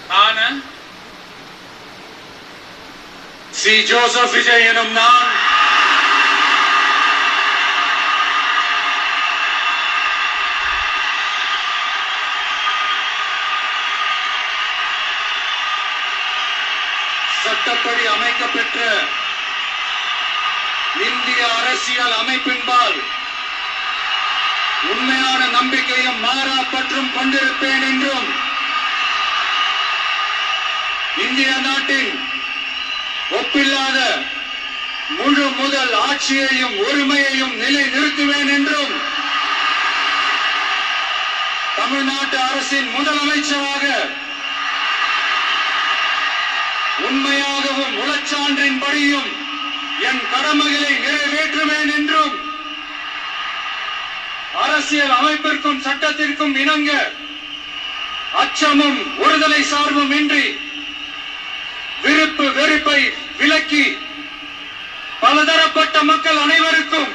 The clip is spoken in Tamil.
நான் சி. ஜோசப் விஜய் எனும் நான் சட்டப்படி அமைக்கப்பெற்ற இந்திய அரசியல் அமைப்பின்பால் உண்மையான நம்பிக்கையும் மாறா பற்றும் கொண்டிருப்பேன் என்றும் இந்திய நாட்டின் ஒப்பில்லாத முழு முதல் ஆட்சியையும் ஒருமையையும் நிலை நிறுத்துவேன் என்றும் தமிழ்நாட்டு அரசின் முதலமைச்சராக உண்மையாகவும் உளச்சான்றின்படியும் என் கடமைகளை நிறைவேற்றுவேன் என்றும் அரசியல் அமைப்பிற்கும் சட்டத்திற்கும் இணங்க அச்சமும் ஒருதலை சார்பும் இன்றி விருப்பு வெறுப்பை விலக்கி பலதரப்பட்ட மக்கள் அனைவருக்கும்